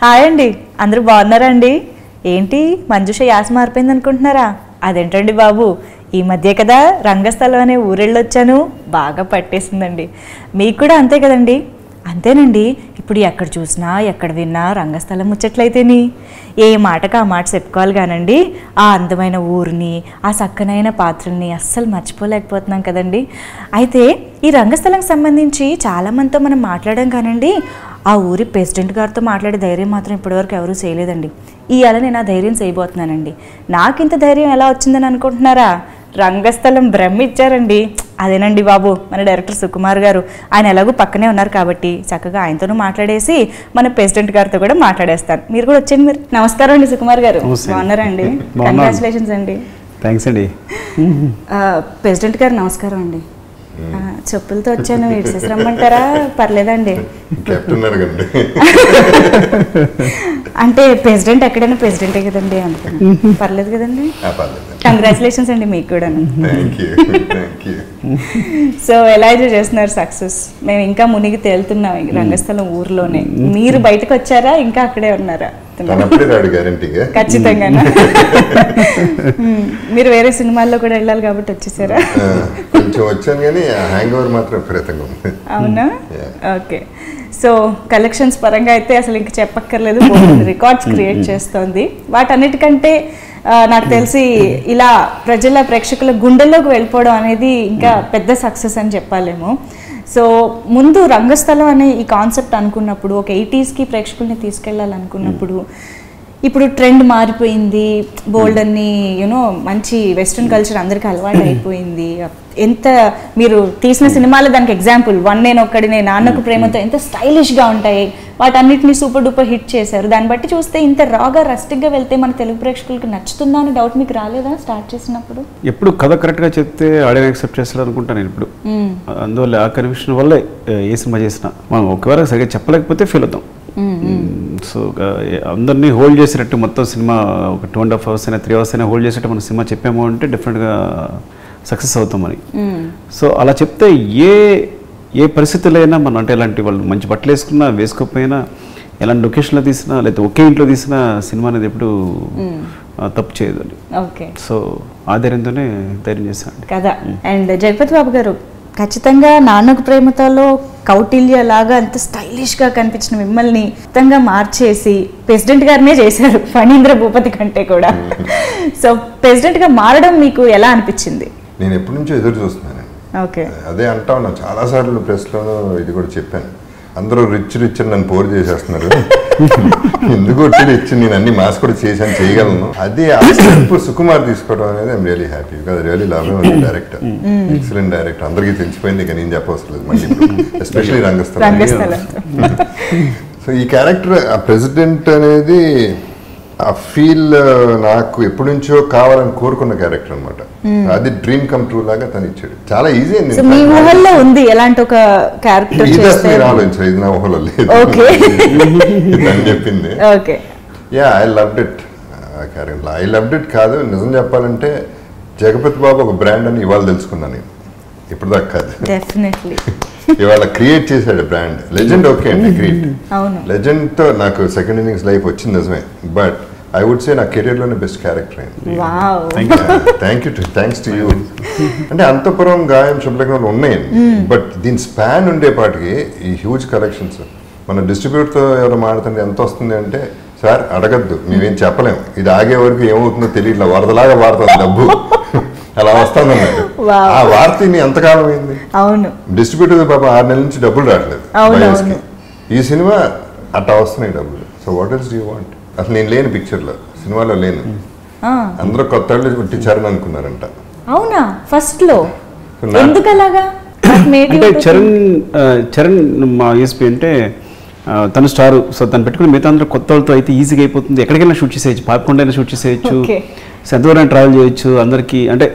Hi అండి, అందరూ బాగున్నారా అండి? ఏంటి మంజుష యాస మారిపోయింది అనుకుంటున్నారా? అదేంటండి బాబు, ఈ మధ్య కదా రంగస్థలం అనే ఊరెళ్ళొచ్చాను, బాగా పట్టేసిందండి. మీకు కూడా అంతే కదండి? అంతేనండి, ఇప్పుడు ఎక్కడ చూసినా ఎక్కడ విన్నా రంగస్థలం ముచ్చట్లయితేని ఏ మాటకు ఆ మాట చెప్పుకోవాలి కానండి. ఆ అందమైన ఊరిని, ఆ చక్కనైన పాత్రల్ని అస్సలు మర్చిపోలేకపోతున్నాం కదండి. అయితే ఈ రంగస్థలంకి సంబంధించి చాలామందితో మనం మాట్లాడాం కానండి, ఆ ఊరి ప్రెసిడెంట్ గారితో మాట్లాడే ధైర్యం మాత్రం ఇప్పటివరకు ఎవరూ చేయలేదండి. ఇవాళ నేను ఆ ధైర్యం చేయబోతున్నానండి. నాకు ఇంత ధైర్యం ఎలా వచ్చిందని అనుకుంటున్నారా? రంగస్థలం బ్రహ్మ ఇచ్చారండి. అదేనండి బాబు, మన డైరెక్టర్ సుకుమార్ గారు. ఆయన ఎలాగో పక్కనే ఉన్నారు కాబట్టి చక్కగా ఆయనతోనూ మాట్లాడేసి మన ప్రెసిడెంట్ గారితో కూడా మాట్లాడేస్తాను. మీరు కూడా వచ్చేయండి. మీరు నమస్కారం అండి సుకుమార్ గారు, బాగున్నారా అండి? కంగ్రాచులేషన్స్ అండి. థ్యాంక్స్ అండి. ప్రెసిడెంట్ గారు నమస్కారం అండి. చెప్పులతో వచ్చాను, ఇడ్సేసి రమ్మంటారా? పర్లేదండి. అంటే ప్రెసిడెంట్ ఎక్కడైనా ప్రెసిడెంటే కదండి, అందుకని పర్లేదు కదండి. కంగ్రాచులేషన్స్ అండి మీకు కూడా. సో ఎలా ఎంజాయ్ చేస్తున్నారు సక్సెస్? మేము ఇంకా మునిగి తేలుతున్నాం రంగస్థలం ఊర్లోనే. మీరు బయటకు వచ్చారా, ఇంకా అక్కడే ఉన్నారా? ఖచ్చితంగా. మీరు వేరే సినిమాల్లో కూడా వెళ్ళాలి కాబట్టి వచ్చేసారా? అవునా? ఓకే. సో కలెక్షన్స్ పరంగా అయితే అసలు ఇంక చెప్పక్కర్లేదు, రికార్డ్స్ క్రియేట్ చేస్తోంది. వాటన్నిటికంటే నాకు తెలిసి ఇలా ప్రజల ప్రేక్షకుల గుండెల్లోకి వెళ్ళిపోవడం అనేది ఇంకా పెద్ద సక్సెస్ అని చెప్పాలేమో. సో ముందు రంగస్థలం అనే ఈ కాన్సెప్ట్ అనుకున్నప్పుడు, ఒక 80s ప్రేక్షకుల్ని తీసుకెళ్ళాలనుకున్నప్పుడు, ఇప్పుడు ట్రెండ్ మారిపోయింది, బోల్డ్ అన్ని యూనో మంచి వెస్ట్రన్ కల్చర్ అందరికీ అలవాటు అయిపోయింది. ఎంత మీరు తీసిన సినిమాలో దానికి ఎగ్జాంపుల్ 1 నేను ఒక్కడినే, నాన్నకు ప్రేమతో ఎంత స్టైలిష్గా ఉంటాయి, వాటన్నిటిని సూపర్ డూపర్ హిట్ చేశారు. దాన్ని బట్టి చూస్తే ఇంత రాగా రస్టిక్గా వెళ్తే మన తెలుగు ప్రేక్షకులకి నచ్చుతుందా అని డౌట్ మీకు రాలేదా స్టార్ట్ చేసినప్పుడు? ఎప్పుడు కథ కరెక్ట్గా చెప్తే ఆడియన్ యాక్సెప్ట్ చేస్తాడు అనుకుంటాను నేను ఇప్పుడు. అందువల్ల ఆ కన్విక్షన్ వల్లే ఏ సినిమా చేసినా మనం ఒకవేళ సరిగ్గా చెప్పలేకపోతే ఫీల్ అవుతాం. సో అందరినీ హోల్డ్ చేసేటట్టు మొత్తం సినిమా ఒక 2.5 hours అయినా 3 hours అయినా హోల్డ్ చేసేటట్టు మనం సినిమా చెప్పాము అంటే డెఫినెట్గా సక్సెస్ అవుతామని. సో అలా చెప్తే ఏ పరిస్థితులైనా మనం, అంటే ఎలాంటి వాళ్ళు మంచి బట్టలు వేసుకున్నా వేసుకోకపోయినా, ఎలాంటి లొకేషన్లో తీసినా లేకపోతే ఒకే ఇంట్లో తీసిన సినిమా అనేది ఎప్పుడు తప్పు చేయదు అని. సో ఆ ధైర్యంతోనే ధైర్యం చేశాను కదా. అండ్ జగపతి బాబు గారు, ఖచ్చితంగా నాన్నకు ప్రేమతలో కౌటిల్య లాగా అంత స్టైలిష్గా కనిపించిన మిమ్మల్ని మొత్తంగా మార్చేసి ప్రెసిడెంట్ గారినే చేశారు, ఫణీంద్ర భూపతి కంటే కూడా. సో ప్రెసిడెంట్గా మారడం మీకు ఎలా అనిపించింది? నేను ఎప్పటి నుంచో ఎదురు చూస్తున్నాను. ఓకే, అదే అంటా ఉన్నా చాలాసార్లు ప్రెస్లోనూ, ఇది కూడా చెప్పాను. అందరూ రిచ్ అని నన్ను పోరు చేసేస్తున్నారు, ఎందుకు రిచ్, నేను అన్ని మాస్ కూడా చేశాను, చేయగలను. అది ఆ స్టెప్ సుకుమార్ తీసుకోవడం అనేది I'm really happy. Because really love him director, excellent director. అందరికీ తెలిసిపోయింది, ఇక నేను చెప్పవసరం లేదు మళ్ళీ, ఎస్పెషల్లీ రంగస్థలం. సో ఈ క్యారెక్టర్, ఆ ప్రెసిడెంట్ అనేది ఆ ఫీల్ నాకు ఎప్పటి నుంచో కావాలని కోరుకున్న క్యారెక్టర్ అనమాట. అది డ్రీమ్ కమ్ ట్రూ లాగా తను ఇచ్చాడు. చాలా ఈజీ అని ఆలోచించారు, ఇది నా ఊహలో లేదు అని చెప్పింది. Yeah, I loved it. Character I loved it కాదు, నిజం చెప్పాలంటే జగపతి బాబు ఒక బ్రాండ్ అని ఇవాళ తెలుసుకున్నాను నేను, ఇప్పుడు దాకా కాదు. ఇవాళ క్రియేట్ చేశాడు బ్రాండ్. లెజెండ్ ఓకే అండి, గ్రేట్. లెజెండ్తో నాకు సెకండ్ ఇన్నింగ్స్ లైఫ్ వచ్చింది నిజమే, బట్ ఐ వుడ్ సే నా కెరీర్లోనే బెస్ట్ క్యారెక్టర్ అయింది. Thanks to you. అంటే అంతపురం, గాయం, శుభ్లగ్నాలు ఉన్నాయండి, బట్ దీని స్పాన్ ఉండేపాటికి ఈ హ్యూజ్ కలెక్షన్స్. మన డిస్ట్రిబ్యూటర్తో ఎవరు మాడుతుంటే ఎంత వస్తుంది అంటే, సార్ అడగద్దు, మేమేం చెప్పలేము, ఇది ఆగే వరకు ఏమవుతుందో తెలియట్లా, వరదలాగా వాడుతుంది డబ్బు, అలా వస్తుంది అన్నాడు. ఆ వార్త ఎంతకాలం అయింది. డిస్ట్రిబ్యూటర్ పాప 6 నెలల నుంచి డబ్బులు రావట్లేదు. ఈ సినిమా అట్లా వస్తున్నాయి డబ్బులు. So what else do you want? అసలు నేను లేని పిక్చర్లో, సినిమాలో లేను. అందరూ కొత్త వాళ్ళు కొట్టి చరణ్ అనుకున్నారంట. అవునా? ఫస్ట్ లో అంటే చరణ్ మా యూఎస్పీ అంటే తను స్టార్. సో తను పెట్టుకుని మిగతా అందరూ కొత్త వాళ్ళతో అయితే ఈజీగా అయిపోతుంది, ఎక్కడికైనా షూట్ చేసేయచ్చు, పాపకొండైనా షూట్ చేసేయచ్చు, ఎంతవరకు ట్రావెల్ చేయొచ్చు. అందరికి అంటే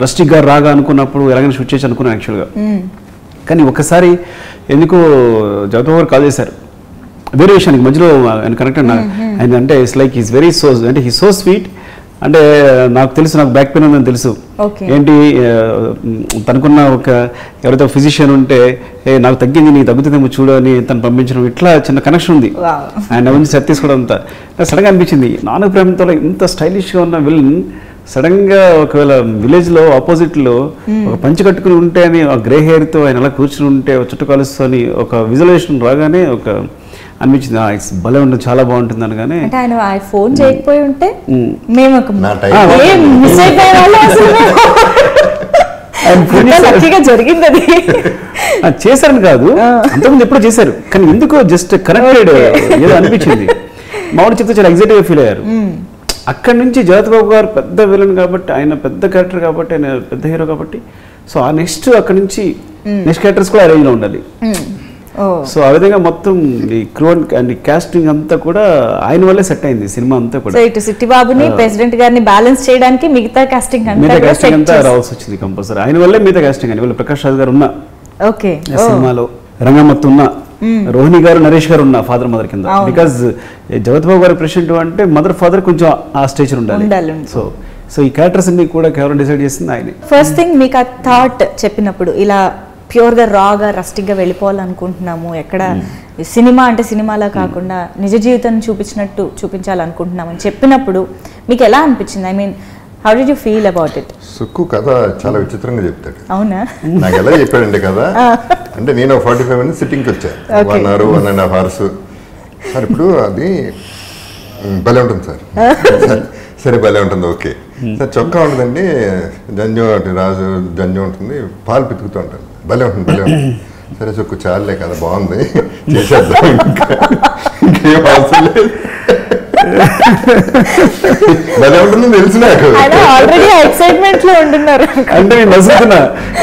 రస్టిక్ గారు రాగా అనుకున్నప్పుడు ఎలాగైనా షూట్ చేయొచ్చు అనుకున్నాను యాక్చువల్గా. కానీ ఒకసారి ఎందుకో జగపతి గారు కాల్ చేశారు వేరే విషయానికి, మధ్యలో ఆయన కనెక్ట్ ఆయన అంటే it's like is very so, అంటే హీ సో స్వీట్, అంటే నాకు తెలుసు, నాకు బ్యాక్ పెయిన్ ఉందని తెలుసు. ఏంటి తనకున్న ఒక ఎవరైతే ఫిజిషియన్ ఉంటే నాకు తగ్గింది, నీకు తగ్గుతుందేమో చూడు అని తను పంపించడం, ఇట్లా చిన్న కనెక్షన్ ఉంది. ఆయన నుంచి సెట్ తీసుకోవడం అంతా సడన్గా అనిపించింది. నాన్న ప్రేమతో ఇంత స్టైలిష్గా ఉన్న విలన్ సడన్గా ఒకవేళ విలేజ్లో ఆపోజిట్లో ఒక పంచి కట్టుకుని ఉంటే అని ఆ గ్రే హెయిర్తో ఆయన అలా కూర్చుని ఉంటే చుట్టు కాలుస్తూ అని ఒక విజువలైజేషన్ రాగానే ఒక అనిపించింది, ఇట్స్ భలే ఉంటుంది, చాలా బాగుంటుంది అనగానే. ఆయన ఫోన్ చేయకపోయి ఉంటే జరిగింది అది చేశారని కాదు, అంతకుముందు ఎప్పుడో చేశారు, కానీ ఎందుకో జస్ట్ కనెక్టెడ్ ఏదో అనిపించింది. మామూలు చెప్తే చాలా ఎగ్జైటివ్గా ఫీల్ అయ్యారు. అక్కడి నుంచి జగపతి బాబు గారు పెద్ద విలన్ కాబట్టి, ఆయన పెద్ద క్యారెక్టర్ కాబట్టి, ఆయన పెద్ద హీరో కాబట్టి, సో ఆ నెక్స్ట్ అక్కడి నుంచి నెక్స్ట్ క్యారెక్టర్స్ కూడా ఆ రేంజ్లో ఉండాలి. సో ఆ విధంగా మొత్తం ఈ క్రూ అండ్ కాస్టింగ్ అంతా కూడా ఆయన వల్లే సెట్ అయింది సినిమా అంతా కూడా. ఇటు సిట్టి బాబుని ప్రెసిడెంట్ గారిని బ్యాలెన్స్ చేయడానికి మిగతా కాస్టింగ్ అంతా రావాల్సి వచ్చింది కంపల్సరీ. ఆయన వల్లే మిగతా కాస్టింగ్ అని ప్రకాష్ రాజ్ గారు ఉన్న సినిమాలో, రంగమ్మత్తు ఉన్న, రోహిణి గారు, నరేష్ గారు ఉన్న ఫాదర్ మదర్ కింద. బికాజ్ జగపతి బాబు గారి ప్రెసిడెంట్ అంటే మదర్ ఫాదర్ కొంచెం ఆ స్టేజ్ ఉండాలి. సో ఈ క్యారెక్టర్స్ అన్ని కూడా కేవలం డిసైడ్ చేసింది ఆయన. ఫస్ట్ థింగ్ మీకు ఆ థాట్ చెప్పినప్పుడు, ఇలా ప్యూర్గా రాగా రస్టిక్గా వెళ్ళిపోవాలనుకుంటున్నాము, ఎక్కడ సినిమా అంటే సినిమాలా కాకుండా నిజ జీవితాన్ని చూపించినట్టు చూపించాలనుకుంటున్నామని చెప్పినప్పుడు మీకు ఎలా అనిపించింది? I mean how did you feel about it? Sukku కథ చాలా విచిత్రంగా చెప్తాడు. అవునా? నాకు ఎలా చెప్పాడండి కదా, అంటే నేను 45 minutes సిట్టింగ్కి వచ్చాను, 1 hour 1.5 hours. సార్ ఇప్పుడు అది భలే ఉంటుంది సార్. సరే భలే ఉంటుంది, ఓకే సార్. చొక్కా ఉంటుందండి, జంజం రాజు జంజం ఉంటుంది, పాలు పితుకుతూ ఉంటాను, భలే ఉంటుంది భలే ఉంటుంది. సరే చొక్కు చాలే కదా, బాగుంది చేసేద్దాం, ఇంకేం అవసరం లేదు, భలే ఉంటుంది తెలుసు నాకు. అంటే నేను నసుకున్నా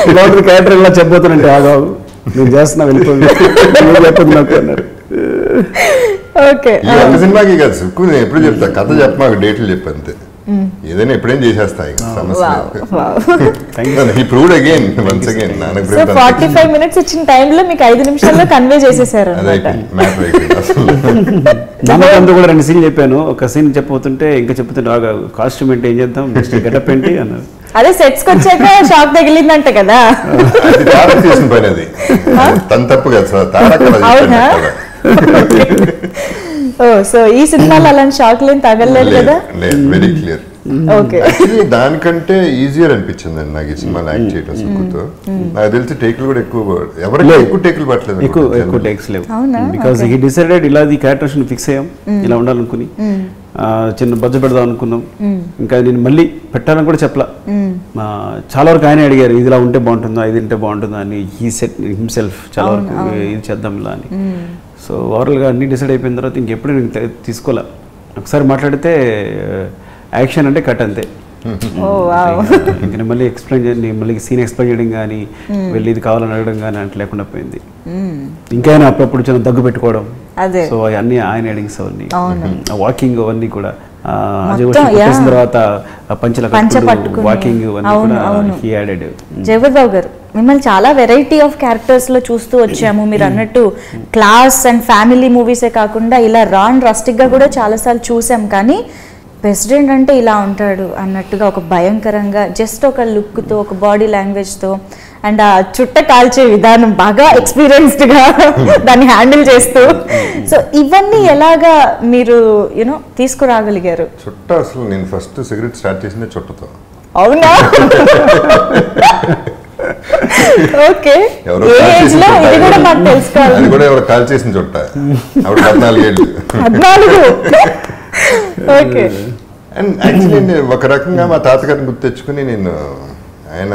ఇలా క్యారెక్టర్ ఇలా చెప్పబోతానంటే ఆగా నేను చేస్తున్నా వెళ్ళిపోయింది చెప్పదు నాకు అన్నారు. ఈ ఒక్క సినిమాకి కాదు సుక్కు, నేను ఎప్పుడు చెప్తా కథ చెప్ప, మాకు డేట్లు చెప్పంతే, ఏదైనా ఎప్పుడేం చేసేస్తా, సమస్య. 45 minutes ఇచ్చిన టైంలో మీకు 5 నిమిషాల్లో కన్వే చేసేసారు. నమ్మకంతో కూడా 2 సీన్లు చెప్పాను. ఒక సీన్ చెప్పబోతుంటే ఇంకా చెప్తుంటే బాగా కాస్ట్యూమ్ ఏంటి, ఏం చేద్దాం, నెక్స్ట్ గెటప్ ఏంటి అన్నారు. అదే సెట్స్ కి వచ్చాక షాక్ తగిలిందంట కదా. తారక్ చేసిన పని అది, తన తప్పు కదా సార్, తారక్. సో ఈ సినిమాలో అలాంటి షాక్ లేని తగలలేదు కదా? Very clear. దానికంటే ఈజియర్ అనిపించింది అండి నాకు ఈ సినిమాలో యాక్ట్ చేయడం సుక్కుతో. నాకు తెలిసి టేకులు కూడా ఎవరికి ఎక్కువ టేకులు పట్టలేదు, ఎక్కువ టేక్స్ లేవు. బికాస్ హీ డిసైడెడ్ ఇలా ఈ క్యారెక్టర్స్ ఫిక్స్ అయ్యాం, ఇలా ఉండాలనుకుని చిన్న బడ్జెట్ పెడదాం అనుకున్నాం. ఇంకా నేను మళ్ళీ పెట్టాలని కూడా చెప్పలా. చాలా వరకు ఆయన అడిగారు, ఇది ఇలా ఉంటే బాగుంటుందా, ఇది ఉంటే బాగుంటుందా అని. హీ సెట్ హిమ్సెల్ఫ్ చాలా వరకు ఇది చేద్దాం ఇలా అని. సో ఓవరాల్గా అన్ని డిసైడ్ అయిపోయిన తర్వాత ఇంకెప్పుడు నేను తీసుకోలే. ఒకసారి మాట్లాడితే యాక్షన్ అంటే కట్ అంతే. ఇంకా మళ్ళీ ఎక్స్ప్లెయిన్ చేయండి, మళ్ళీ సీన్ ఎక్స్ప్లెయిన్ చేయడం కానీ, వెళ్ళి ఇది కావాలని అడగడం కానీ అంటే లేకుండా పోయింది. ఇంకా ఆయన అప్పుడప్పుడు చిన్న దగ్గు పెట్టుకోవడం, సో అవన్నీ ఆయన ఎడింగ్స్ అవన్నీ, వాకింగ్ అవన్నీ కూడా చేసిన తర్వాత వాకింగ్ జగపతి బాబు గారు, మిమ్మల్ని చాలా వెరైటీ ఆఫ్ క్యారెక్టర్స్ లో చూస్తూ వచ్చాము. మీరు అన్నట్టు క్లాస్ అండ్ ఫ్యామిలీ మూవీసే కాకుండా ఇలా రాన్ రస్టిక్ గా కూడా చాలాసార్లు చూసాం. కానీ ప్రెసిడెంట్ అంటే ఇలా ఉంటాడు అన్నట్టుగా ఒక భయంకరంగా జస్ట్ ఒక లుక్తో, ఒక బాడీ లాంగ్వేజ్తో, అండ్ ఆ చుట్ట కాల్చే విధానం బాగా ఎక్స్పీరియన్స్డ్గా దాన్ని హ్యాండిల్ చేస్తూ, సో ఇవన్నీ ఎలాగా మీరు యూనో తీసుకురాగలిగారు? చుట్ట అసలు నేను ఫస్ట్ సిగరెట్ స్టార్ట్ చేసిందే చుట్టతో. అవునా? ఓకే, ఇది కూడా మాకు తెలుసుకోవాలి. అది కూడా ఎవరు కాల్ చేసిన చుట్ట, అప్పుడు 14 ఏళ్ళు. 14. ఓకే. అండ్ యాక్చువల్లీ ఒక రకంగా మా తాతగారిని గుర్తు తెచ్చుకుని నేను, ఆయన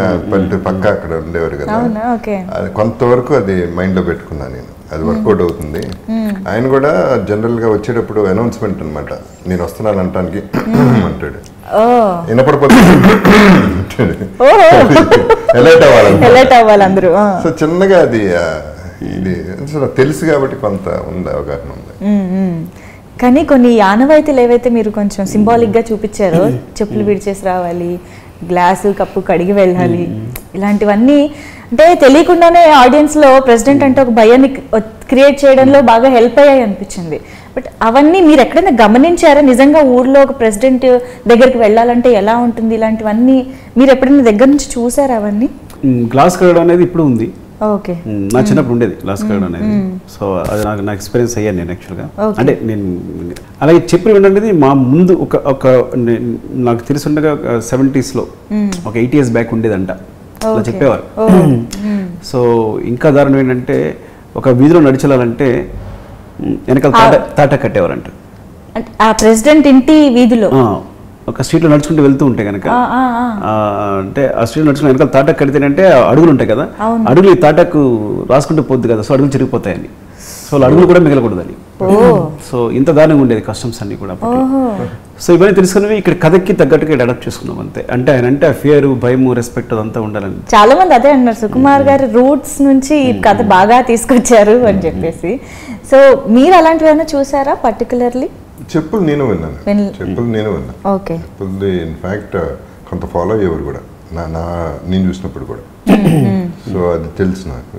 పక్క అక్కడ ఉండేవారు కదా, అది కొంతవరకు అది మైండ్లో పెట్టుకున్నాను నేను, అది వర్కౌట్ అవుతుంది. ఆయన కూడా జనరల్గా వచ్చేటప్పుడు అనౌన్స్మెంట్ అనమాట, నేను వస్తున్నాను అంటానికి అంటాడు, వినపడిపోతుంది, ఎలైట్ అవ్వాలి అందరూ. సో చిన్నగా అది ఇది తెలుసు కాబట్టి కొంత ఉంది, అవగాహన ఉంది. కానీ కొన్ని ఆనవాయితీలు ఏవైతే మీరు కొంచెం సింబాలిక్గా చూపించారో, చెప్పులు విడిచేసి రావాలి, గ్లాసు కప్పు కడిగి వెళ్ళాలి, ఇలాంటివన్నీ అంటే తెలియకుండానే ఆడియన్స్లో ప్రెసిడెంట్ అంటే ఒక భయాన్ని క్రియేట్ చేయడంలో బాగా హెల్ప్ అయ్యాయి అనిపించింది. బట్ అవన్నీ మీరు ఎక్కడైనా గమనించారా? నిజంగా ఊర్లో ఒక ప్రెసిడెంట్ దగ్గరికి వెళ్ళాలంటే ఎలా ఉంటుంది, ఇలాంటివన్నీ మీరు ఎప్పుడైనా దగ్గర నుంచి చూసారా అవన్నీ? గ్లాస్ కడగడం అనేది ఇప్పుడు ఉంది. ఓకే. నా చిన్నప్పుడు ఉండేది గ్లాస్ కడగడం అనేది. సో అది నా ఎక్స్పీరియన్స్ అయ్యాను నేను యాక్చువల్గా. అంటే నేను అలాగే చెప్పిన ఏంటంటే మా ముందు ఒక నాకు తెలిసి ఉండగా 70s ఒక 8 years బ్యాక్ ఉండేదంట అలా చెప్పేవారు. సో ఇంకా దారుణం ఏంటంటే ఒక వీధిలో నడిచెళ్ళాలంటే వెనకాల తాట కట్టేవారంట. ఆ ప్రెసిడెంట్ ఇంటి వీధిలో ఒక స్ట్రీట్లో నడుచుకుంటూ వెళ్తూ ఉంటే కనుక అంటే ఆ స్ట్రీట్ నడుచుకుని వెనకాల తాటకు కడితేనంటే అడుగులు ఉంటాయి కదా, అడుగులు ఈ తాటకు రాసుకుంటూ పోద్ది కదా, సో అడుగులు చిరిగిపోతాయని, సో అడుగులు కూడా మిగలకూడదని. సో ఇంత దారుణంగా ఉండేది కస్టమ్స్ అన్ని కూడా. సో ఇవన్నీ తెలుసుకున్నవి ఇక్కడ కథకి తగ్గట్టుగా అడాప్ట్ చేసుకున్నాం అంతే. అంటే ఆయన అంటే ఆ ఫియర్, భయము, రెస్పెక్ట్ అదంతా ఉండాలని చాలా మంది అదే అన్నారు, సుకుమార్ గారు రూట్స్ నుంచి ఈ కథ బాగా తీసుకొచ్చారు అని చెప్పేసి. సో మీరు అలాంటివి ఏమైనా చూసారా పర్టికులర్లీ? చెప్పులు నేను విన్నాను. ఓకే. చెప్పులు ఇన్ఫ్యాక్ట్ కొంత ఫాలో అయ్యేవారు కూడా నేను చూసినప్పుడు కూడా. సో అది తెలుసు నాకు.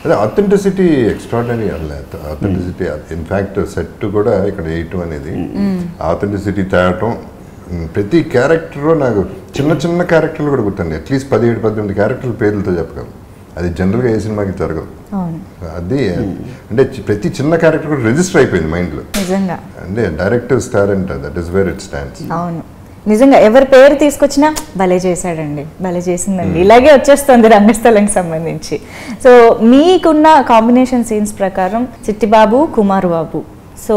అదే ఆథెంటిసిటీ ఎక్స్ట్రాడినరీ అన్నది. ఆథెంటిసిటీ ఇన్ఫ్యాక్ట్ సెట్ కూడా ఇక్కడ వేయటం అనేది ఆథెంటిసిటీ తేవటం. ప్రతి క్యారెక్టర్ నాకు చిన్న చిన్న క్యారెక్టర్లు కూడా గుర్తండి. అట్లీస్ట్ 17-18 క్యారెక్టర్ల పేర్లతో చెప్పగలను. అది జనరల్గా ఏ సినిమాకి జరగదు. అది అంటే ప్రతి చిన్న క్యారెక్టర్ కూడా రిజిస్టర్ అయిపోయింది మైండ్లో. నిజంగా అంటే director talent, that is where it stands. అవును, నిజంగా ఎవరి పేరు తీసుకొచ్చినా భలే చేశాడండి, భలే చేసిందండి, ఇలాగే వచ్చేస్తుంది రంగస్థలంకి సంబంధించి. సో మీకున్న కాంబినేషన్ సీన్స్ ప్రకారం చిట్టిబాబు, కుమార్ బాబు, సో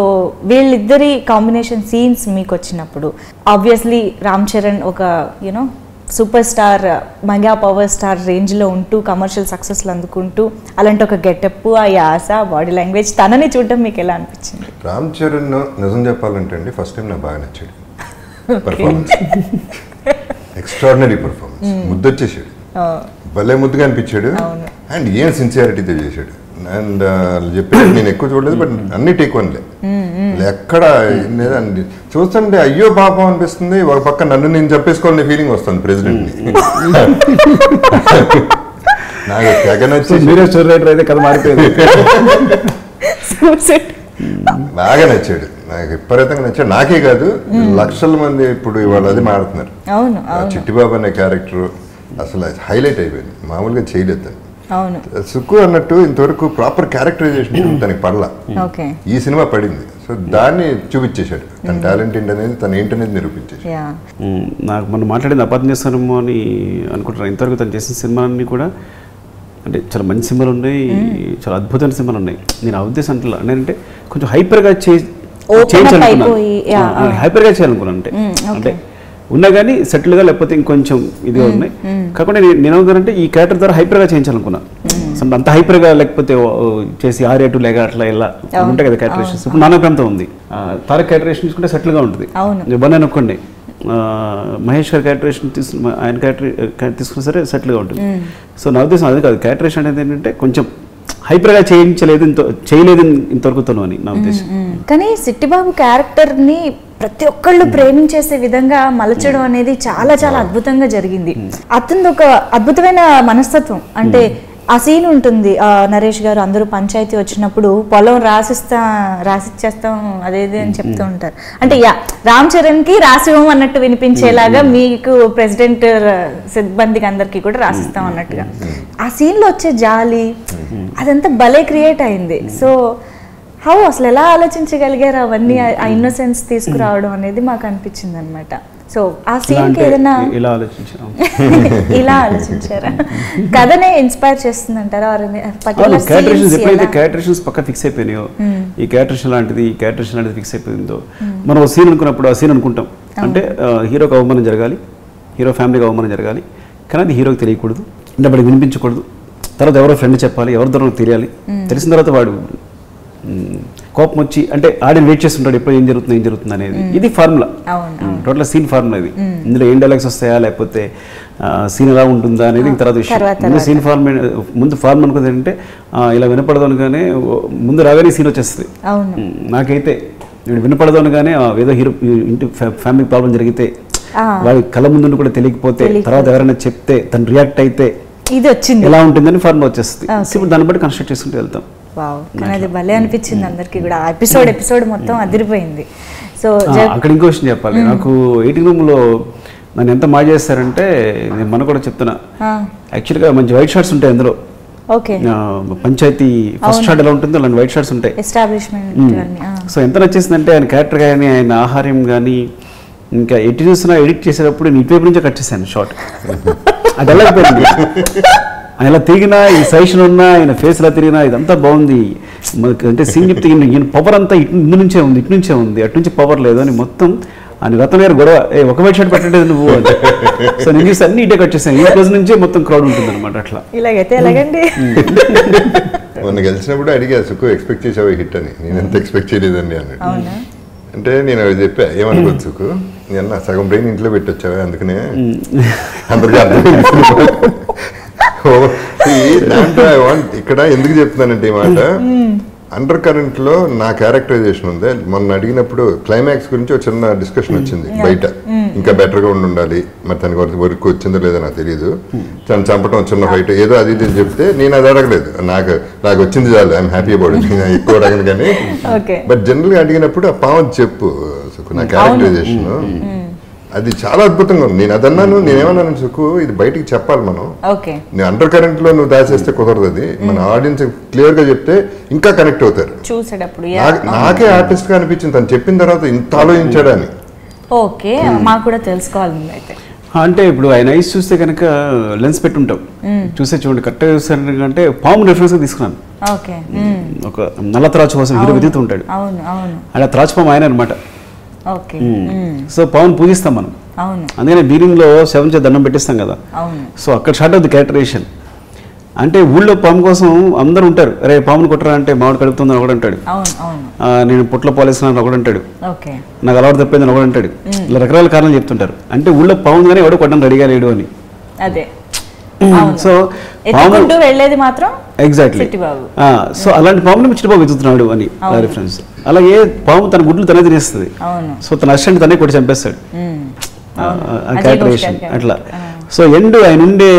వీళ్ళిద్దరి కాంబినేషన్ సీన్స్ మీకు వచ్చినప్పుడు ఆబ్వియస్లీ రామ్ చరణ్ ఒక you know super star, mega power star రేంజ్లో ఉంటూ కమర్షియల్ సక్సెస్లు అందుకుంటూ అలాంటి ఒక గెటప్, ఆ యాస, బాడీ లాంగ్వేజ్, తనని చూడడం మీకు ఎలా అనిపించింది? రామ్ చరణ్ నిజం చెప్పాలంటే అండి ఫస్ట్ టైం నాకు బాగా నచ్చాడు. Performance extraordinary performance. ముద్దొచ్చేసాడు, భలే ముద్దుగా అనిపించాడు. అండ్ ఏం సిన్సియారిటీతో చేశాడు. అండ్ చెప్పేది నేను ఎక్కువ చూడలేదు, బట్ అన్ని టేక్ వన్లే. ఎక్కడ చూస్తుంటే అయ్యో పాపం అనిపిస్తుంది. ఒక పక్క నన్ను నేను చెప్పేసుకోవాలనే ఫీలింగ్ వస్తుంది ప్రెసిడెంట్ని. నాకు తెగ నచ్చింది, బాగా నచ్చాడు. నాకు విపరీతంగా నచ్చాడు. నాకే కాదు, లక్షల మంది ఇప్పుడు ఇవాళ అది మారుతున్నారు. చిట్టిబాబు అనే క్యారెక్టర్ అసలు హైలైట్ అయిపోయింది, మామూలుగా చేయలేదు. సుక్కు అన్నట్టు ఇంతవరకు ప్రాపర్ క్యారెక్టరైజేషన్ తనకి పడలా, ఈ సినిమా పడింది. సో దాన్ని చూపించేశాడు, తన టాలెంట్ ఏంటనేది, తను ఏంటనేది నిరూపించేశాడు. నాకు మనం మాట్లాడింది అబద్ధం చేస్తానేమో అని అనుకుంటున్నాను. ఇంతవరకు తను చేసిన సినిమాలన్నీ కూడా అంటే చాలా మంచి సినిమాలు ఉన్నాయి, చాలా అద్భుతమైన సినిమాలు ఉన్నాయి. నేను ఆ ఉద్దేశం అంటున్నా నేనంటే కొంచెం హైపర్గా చేయాలనుకున్నాను, హైపర్గా చేయాలనుకున్నాను. అంటే ఉన్నా కానీ సెటిల్గా లేకపోతే ఇంకొంచెం ఇదిగా ఉన్నాయి. కాకుండా నేను ఏమవుతానంటే ఈ క్యారెక్టర్ ద్వారా హైపర్గా చేయించాలనుకున్నా. అంత హైపర్గా లేకపోతే చేసి ఆరేటు లేక అట్లా ఇలా ఉంటాయి కదా క్యారెక్టరేషన్స్. ఇప్పుడు నానకంతా ఉంది, తారక్ క్యారెక్టరేషన్ తీసుకుంటే సెటిల్గా ఉంటుంది. ఇవన్నీ అనుకోండి, మహేష్ గారి క్యారెక్టరేషన్ ఆయన క్యారెక్టర్ తీసుకున్నా సరే సెటిల్గా ఉంటుంది. సో నా ఉద్దేశం అది కాదు, క్యారెక్టరేషన్ అనేది ఏంటంటే కొంచెం హైపర్గా చేయలేదు, చేయలేదు ఇంతవరకు తను అని నా ఉద్దేశం. కానీ చిట్టిబాబు క్యారెక్టర్ని ప్రతి ఒక్కళ్ళు ప్రేమించేసే విధంగా మలచడం అనేది చాలా చాలా అద్భుతంగా జరిగింది. అతను ఒక అద్భుతమైన మనస్తత్వం. ఆ సీన్ ఉంటుంది, నరేష్ గారు అందరూ పంచాయతీ వచ్చినప్పుడు పొలం రాసిచ్చేస్తాం అదేది అని చెప్తూ ఉంటారు. అంటే రామ్ చరణ్కి రాసివ్వం అన్నట్టు వినిపించేలాగా మీకు ప్రెసిడెంట్ సిబ్బందికి అందరికీ కూడా రాసిస్తాం అన్నట్టుగా ఆ సీన్లో వచ్చే జాలి అదంతా భలే క్రియేట్ అయింది. సో హౌ అసలు ఎలా ఆలోచించగలిగారు అవన్నీ, ఆ ఇన్నోసెన్స్ తీసుకురావడం అనేది మాకు అనిపించింది అనమాట. సో ఆ సీన్కి ఏదైనా ఇలా ఆలోచించారా? కథనే ఇన్స్పైర్ చేస్తుంది అంటారా? క్యారెక్టరేషన్స్ పక్క ఫిక్స్ అయిపోయినాయో, ఈ క్యారెక్టరేషన్ లాంటిది ఈ క్యారెక్టరేషన్ లాంటిది ఫిక్స్ అయిపోయిందో, మనం ఒక సీన్ అనుకున్నప్పుడు ఆ సీన్ అనుకుంటాం అంటే హీరోకి అవమానం జరగాలి, హీరో ఫ్యామిలీకి అవమానం జరగాలి, కానీ అది హీరోకి తెలియకూడదు, అంటే వాడికి వినిపించకూడదు. తర్వాత ఎవరో ఫ్రెండ్ చెప్పాలి, ఎవరి ద్వారా తెలియాలి, తెలిసిన తర్వాత వాడు కోపం వచ్చి అంటే ఆడిని వెయిట్ చేస్తుంటాడు ఎప్పుడు ఏం జరుగుతుంది అనేది. ఇది ఫార్ములా, టోటల్ సీన్ ఫార్ములా ఇది. ఇందులో ఏం డైలాగ్స్ వస్తాయా లేకపోతే సీన్ ఎలా ఉంటుందా అనేది తర్వాత విషయం. ముందు సీన్ ముందు ఫార్మ్ అనుకుంది ఏంటంటే ఇలా వినపడదు అనగానే ముందు రాగానే సీన్ వచ్చేస్తుంది. నాకైతే నేను వినపడదు అనగానే ఏదో హీరో ఇంటి ఫ్యామిలీ ప్రాబ్లం జరిగితే వాడి కళ్ళ ముందు కూడా తెలియకపోతే తర్వాత ఎవరైనా చెప్తే తను రియాక్ట్ అయితే ఇది వచ్చింది ఎలా ఉంటుందని ఫార్ములా వచ్చేస్తుంది. ఇప్పుడు దాన్ని బట్టి కన్స్ట్రక్ట్ చేసుకుంటూ వెళ్తాం. వావ్, కానీ అది భలే అనిపించింది అందరికీ కూడా. ఎపిసోడ్ మొత్తం అదిరిపోయింది. సో అక్కడ ఇంకో విషయం చెప్పాలి, నాకు ఎయిటింగ్ రూమ్లో నన్ను ఎంత మాయ చేస్తారంటే, నేను మన కూడా చెప్తున్నా, యాక్చువల్గా మంచి వైట్ షర్ట్స్ ఉంటాయి అందులో. ఓకే, పంచాయతీ ఫస్ట్ షాట్ ఎలా ఉంటుందో అలాంటి వైట్ షర్ట్స్ ఉంటాయి. సో ఎంత నచ్చేసిందంటే ఆయన క్యారెక్టర్ కానీ, ఆయన ఆహార్యం కానీ, ఇంకా ఎటు చూసినా ఎడిట్ చేసేటప్పుడు నేను ఇటువైపు నుంచే కట్ చేశాను షార్ట్. అది ఎలా అయిపోయింది, ఆయన ఇలా తిరిగినా, ఈ సైషన్ ఉన్నా, ఆయన ఫేస్ ఇలా తిరిగినా ఇదంతా బాగుంది. మనకి అంటే సీన్ చెప్తే ఈయన పవర్ అంతా ఇటు నుంచే ఉంది, ఇటు నుంచే ఉంది, అటు నుంచి పవర్ లేదు అని మొత్తం ఆయన రతన్ గారు గొడవ, ఒక వైట్ షర్ట్ పెట్టలేదు నువ్వు అని. సో నేను చూసి అన్ని ఇటే కట్ చేశాను. ఈ రోజు నుంచే మొత్తం క్రౌడ్ ఉంటుంది అనమాట. అట్లా ఇలాగైతే ఎలాగండి. మొన్న గెలిచినప్పుడు అడిగా, సుకు ఎక్స్పెక్ట్ చేసావు హిట్ అని. నేను ఎంత ఎక్స్పెక్ట్ చేయలేదండి అని. అంటే నేను అవి చెప్పా, ఏమనుకోవచ్చు సుకు, నేను సగం బ్రెయిన్ ఇంట్లో పెట్టొచ్చావా, అందుకనే అందరికీ అర్థమైంది. దాంట్లో ఇక్కడ ఎందుకు చెప్తున్నానంటే ఈ మాట, అండర్ కరెంట్ లో నా క్యారెక్టరైజేషన్ ఉంది. మొన్న అడిగినప్పుడు క్లైమాక్స్ గురించి ఒక చిన్న డిస్కషన్ వచ్చింది బయట, ఇంకా బెటర్ గా ఉండాలి, మరి తనకి వర్క్ వచ్చిందో లేదో నాకు తెలియదు, తను చంపటం చిన్న ఫైట్ ఏదో అది ఇది అని చెప్తే నేను అది అడగలేదు, నాకు వచ్చింది చాలు, ఐఎమ్ హ్యాపీ అబౌట్ ఇట్, ఎక్కువ అడగను. కానీ బట్ జనరల్ గా అడిగినప్పుడు ఆ పావం చెప్పు నా క్యారెక్టరైజేషన్ అది చాలా అద్భుతంగా ఉంది. నేను అదన్నాను, నేనేమన్నాను సుకు, ఇది బయటికి చెప్పాలి మనం. నేను అండర్ కరెంట్ లో నువ్వు దాచేస్తే కుదరదు, అది మన ఆడియన్స్ క్లియర్ గా చెప్తే ఇంకా కనెక్ట్ అవుతారు. నాకే ఆర్టిస్ట్ గా అనిపించింది తను చెప్పిన తర్వాత ఇంత ఆలోచించాడని. ఓకే, మాకు కూడా తెలుసుకోవాలి అయితే. అంటే ఇప్పుడు ఆయన ఐస్ చూస్తే కనుక లెన్స్ పెట్టుంటాం, చూస్తే చూడండి కరెక్ట్గా చూసాను అంటే పాము రెఫరెన్స్ గా తీసుకున్నాను. ఒక నల్ల త్రాచు కోసం హీరో వెతుకుతూ ఉంటాడు, అలా త్రాచు పాము ఆయన అనమాట. సో పావును పూజిస్తాం మనం, అందుకనే బిగినింగ్ లో 7 చేత దండం పెట్టిస్తాం కదా. సో అక్కడ స్టార్ట్ అవుతుంది క్యారెక్టరేషన్. అంటే ఊళ్ళో పాము కోసం అందరూ ఉంటారు, అరే పామును కొట్టరా అంటే మామిడి కడుపుతుందని ఒకడు అంటాడు, నేను పుట్ల పాలేస్తున్నాను ఒకడు అంటాడు, నాకు అలవాటు తప్పిందని ఒకడు అంటాడు, ఇలా రకరకాల కారణాలు చెప్తుంటారు. అంటే ఊళ్ళో పాము కానీ ఎవడో కొట్టడం రెడీగా లేడు అని. సో వెళ్ళేది మాత్రం ఎగ్జాక్ట్లీ. సో అలాంటి పాముని చిట్టుబాబు వెతుకుతున్నాడు అని రిఫరెన్స్. అలాగే పాము తన గుడ్లు తనే తినేస్తుంది, సో తన అసిస్టెంట్ తనే కొట్టి చంపేస్తాడు, క్యారెక్టరేషన్ అట్లా. సో ఆయన ఉండే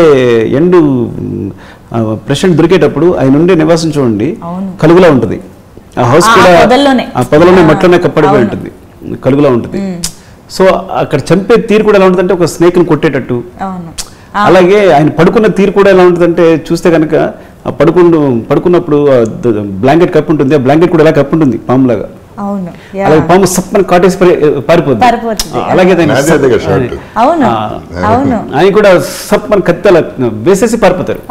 ప్రెసిడెంట్ దొరికేటప్పుడు ఆయన ఉండే నివాసం చూడండి, కలుగులా ఉంటుంది. ఆ హౌస్ కూడా ఆ పొదలోనే మట్లోనే కప్పడిపోయి ఉంటుంది, కలుగులా ఉంటుంది. సో అక్కడ చంపే తీరు కూడా ఎలా ఉంటుందంటే ఒక స్నేక్ ని కొట్టేటట్టు. అలాగే ఆయన పడుకున్న తీరు కూడా ఎలా ఉంటుందంటే చూస్తే కనుక పడుకున్నప్పుడు బ్లాంకెట్ కప్పు ఉంటుంది, ఆ బ్లాంకెట్ కూడా ఎలా కప్పు ఉంటుంది పాములాగా. అలాగే పాము సప్పని కాటేసి పారిపోతుంది. అలాగే ఆయన కూడా సప్పని కత్తెలా వేసేసి పారిపోతారు.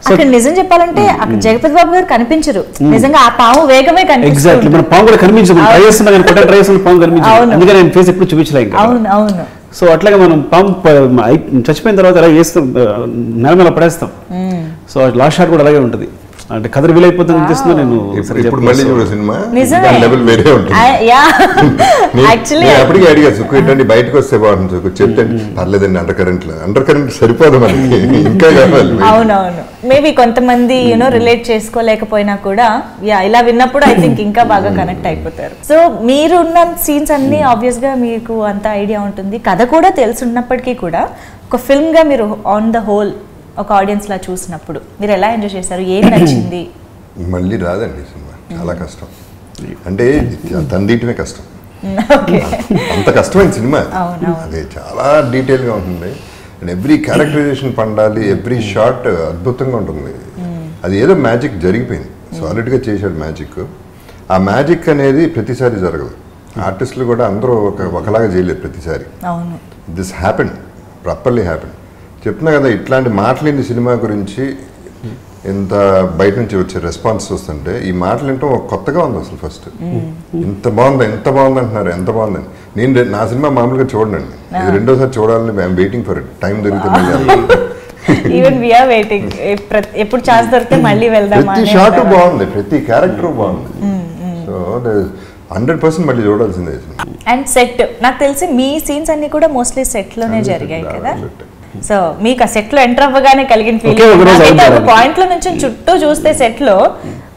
అక్కడ నిజం చెప్పాలంటే అక్కడ జగపతి బాబు గారు కనిపించరు, నిజంగా ఆ పాము వేగమే కనిపిస్తుంది. ఎగ్జాక్ట్లీ, మన పాము కూడా కనిపించదు, ట్రై చేస్తున్నా పాము కనిపించదు, అందుకని నేను ఫేస్ ఎప్పుడు చూపించలేం. అవును. సో అట్లాగే మనం పాము చచ్చిపోయిన తర్వాత అలా వేస్తాం, నెల పడేస్తాం. సో లాస్ట్ షాట్ కూడా అలాగే ఉంటుంది, అంటే కథ రివీల్ అయిపోతుంది అనిపిస్తుంది. నేను మళ్ళీ చూడ సినిమా లెవెల్ వేరే ఉంటుంది. అప్పటికే అడిగా సుక్కు ఏంటంటే బయటకు వస్తే బాగుంటుంది సుక్కు, చెప్తే పర్లేదండి అండర్ కరెంట్ సరిపోదు మనకి, ఇంకా కావాలి. అవునవును, మేబీ కొంతమంది రిలేట్ చేసుకోలేకపోయినా కూడా ఇలా విన్నప్పుడు ఐ థింక్ ఇంకా బాగా కనెక్ట్ అయిపోతారు. సో మీరు ఉన్న సీన్స్ అన్ని ఆబ్వియస్ గా మీకు అంత ఐడియా ఉంటుంది, కథ కూడా తెలుసున్నప్పటికీ కూడా ఒక ఫిల్మ్ గా మీరు ఆన్ ద హోల్ ఒక ఆడియన్స్ లా చూసినప్పుడు మీరు ఎలా ఎంజాయ్ చేశారు, ఏం నచ్చింది? మళ్ళీ రాదండి సినిమా, చాలా కష్టం. అంటే తందీయటమే కష్టం, అంత కష్టమైన సినిమా అదే, చాలా డీటెయిల్గా ఉంటుంది. అండ్ ఎవ్రీ క్యారెక్టరైజేషన్ పండాలి, ఎవ్రీ షాట్ అద్భుతంగా ఉంటుంది. అది ఏదో మ్యాజిక్ జరిగిపోయింది, సాలిడ్గా చేశాడు మ్యాజిక్. ఆ మ్యాజిక్ అనేది ప్రతిసారి జరగదు, ఆర్టిస్టులు కూడా అందరూ ఒకలాగా చేయలేదు ప్రతిసారి. This happen, properly happen. చెప్తున్నా కదా, ఇట్లాంటి మాటలేని సినిమా గురించి ఎంత బయట నుంచి వచ్చే రెస్పాన్స్ వస్తుంటే ఈ మాటలు ఏంటో కొత్తగా ఉంది అసలు. ఫస్ట్ ఎంత బాగుంది అంటున్నారు, ఎంత బాగుందని. నేను నా సినిమా మామూలుగా చూడండి, ఇది రెండోసారి చూడాలని I'm waiting for it, time దొరికితే ప్రతి షాట్ బాగుంది, ప్రతి క్యారెక్టర్ బాగుంది. సో 100% మళ్ళీ చూడాల్సిందే. అండ్ సెట్, నాకు తెలిసి మీ సీన్స్ అన్ని కూడా మోస్ట్లీ సెట్ లోనే జరిగాయి కదా. సో మీకు ఆ సెట్ లో ఎంటర్ అవ్వగానే కలిగిన ఫీలింగ్, ఒక పాయింట్ లో నుంచి చుట్టూ చూస్తే సెట్ లో